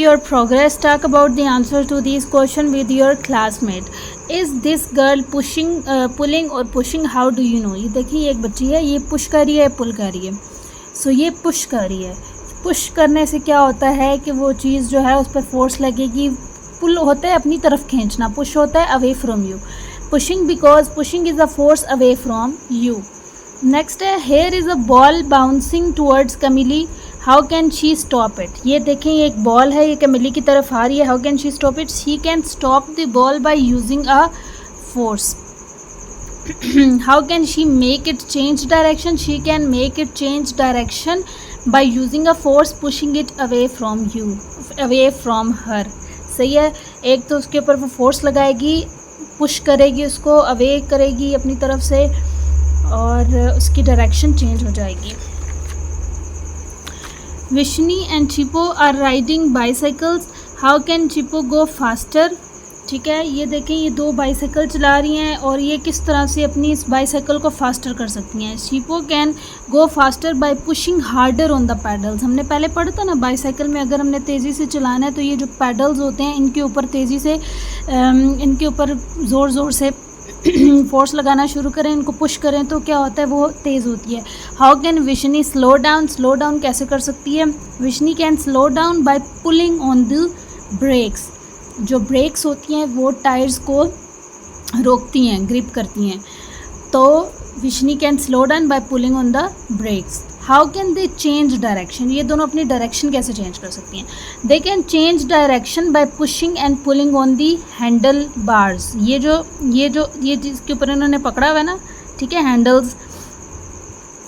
your progress. Talk about the answer to these question with your classmate. Is this girl pulling or pushing? How do you know? ये देखिए एक बच्ची है, ये push कर रही है, पुल कर रही है. सो ये पुश कर रही है. पुश करने से क्या होता है कि वो चीज़ जो है उस पर फोर्स लगेगी. पुल होता है अपनी तरफ खींचना, पुश होता है away from you. Pushing because pushing is a force away from you. Next है, here is a ball bouncing towards Kamili. How can she stop it? ये देखें, ये एक बॉल है, ये कमिली की तरफ आ रही है. How can she stop it? She can stop the ball by using a force. How can she make it change direction? She can make it change direction by using a force pushing it away from you, away from her. सही है. एक तो उसके ऊपर वो force लगाएगी, push करेगी, उसको अवे करेगी अपनी तरफ से और उसकी डायरेक्शन चेंज हो जाएगी. Vishni and Chipo are riding bicycles. How can Chipo go faster? ठीक है, ये देखें, ये दो बाईसाइकिल चला रही हैं और ये किस तरह से अपनी इस बाईसाइकिल को फास्टर कर सकती हैं. Chipo can go faster by pushing harder on the pedals. हमने पहले पढ़ा था ना, बाईसाइकिल में अगर हमने तेज़ी से चलाना है तो ये जो पैडल्स होते हैं इनके ऊपर तेज़ी से इनके ऊपर ज़ोर ज़ोर से फोर्स लगाना शुरू करें, इनको पुश करें तो क्या होता है, वो तेज़ होती है. How can Vishni slow down? Slow down कैसे कर सकती है? Vishni can slow down by pulling on the brakes. जो ब्रेक्स होती हैं वो टायर्स को रोकती हैं, ग्रिप करती हैं. तो Vishni can slow down by pulling on the brakes. How can they change direction? ये दोनों अपनी डायरेक्शन कैसे चेंज कर सकती हैं? They can change direction by pushing and pulling on the handle bars. ये जिसके ऊपर इन्होंने पकड़ा हुआ है ना, ठीक है, हैंडल्स,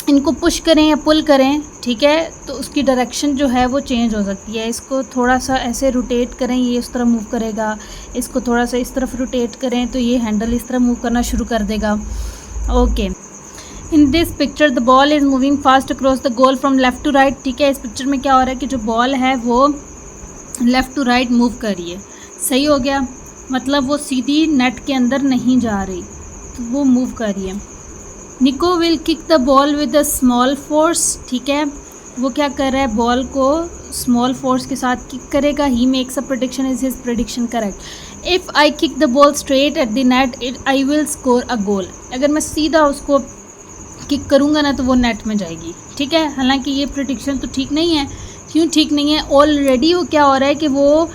इनको पुश करें या पुल करें, ठीक है, तो उसकी डायरेक्शन जो है वो चेंज हो सकती है. इसको थोड़ा सा ऐसे रोटेट करें, ये इस तरह मूव करेगा. इसको थोड़ा सा इस तरफ रोटेट करें तो ये हैंडल इस तरह मूव करना शुरू कर देगा. Okay. In this picture the ball is moving fast across the goal from left to right. ठीक है, इस पिक्चर में क्या हो रहा है कि जो बॉल है वो लेफ़्ट टू राइट मूव कर रही है. सही हो गया, मतलब वो सीधी नेट के अंदर नहीं जा रही, तो वो मूव कर रही है. निको will kick the ball with a small force. ठीक है, वो क्या कर रहा है, बॉल को स्मॉल फोर्स के साथ किक करेगा. He makes a prediction. Is his prediction correct? If I kick the ball straight at the net I will score a goal. अगर मैं सीधा उसको किक करूँगा ना तो वो नेट में जाएगी. ठीक है, हालांकि ये प्रेडिक्शन तो ठीक नहीं है. क्यों ठीक नहीं है? ऑलरेडी वो क्या हो रहा है कि वो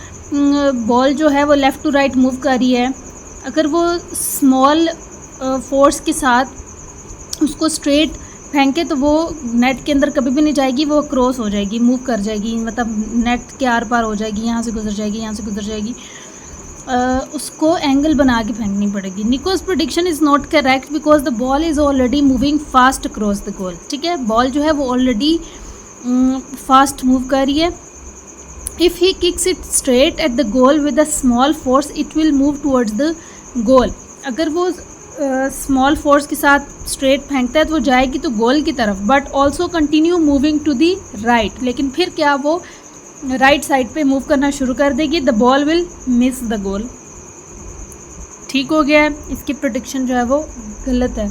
बॉल जो है वो लेफ़्ट टू राइट मूव कर रही है. अगर वो स्मॉल फोर्स के साथ उसको स्ट्रेट फेंके तो वो नेट के अंदर कभी भी नहीं जाएगी, वो क्रॉस हो जाएगी, मूव कर जाएगी, मतलब नेट के आर पार हो जाएगी, यहाँ से गुजर जाएगी, यहाँ से गुजर जाएगी. उसको एंगल बना के फेंकनी पड़ेगी. Nico's prediction is not correct because the ball is already moving fast across the goal. ठीक है, बॉल जो है वो ऑलरेडी फास्ट मूव कर रही है. If he kicks it straight at the goal with a small force it will move towards the goal. अगर वो स्मॉल फोर्स के साथ स्ट्रेट फेंकता है तो वो जाएगी तो गोल की तरफ, but also continue moving to the right. लेकिन फिर क्या, वो राइट साइड पे मूव करना शुरू कर देगी. The ball will miss the goal. ठीक हो गया है, इसकी प्रेडिक्शन जो है वो गलत है.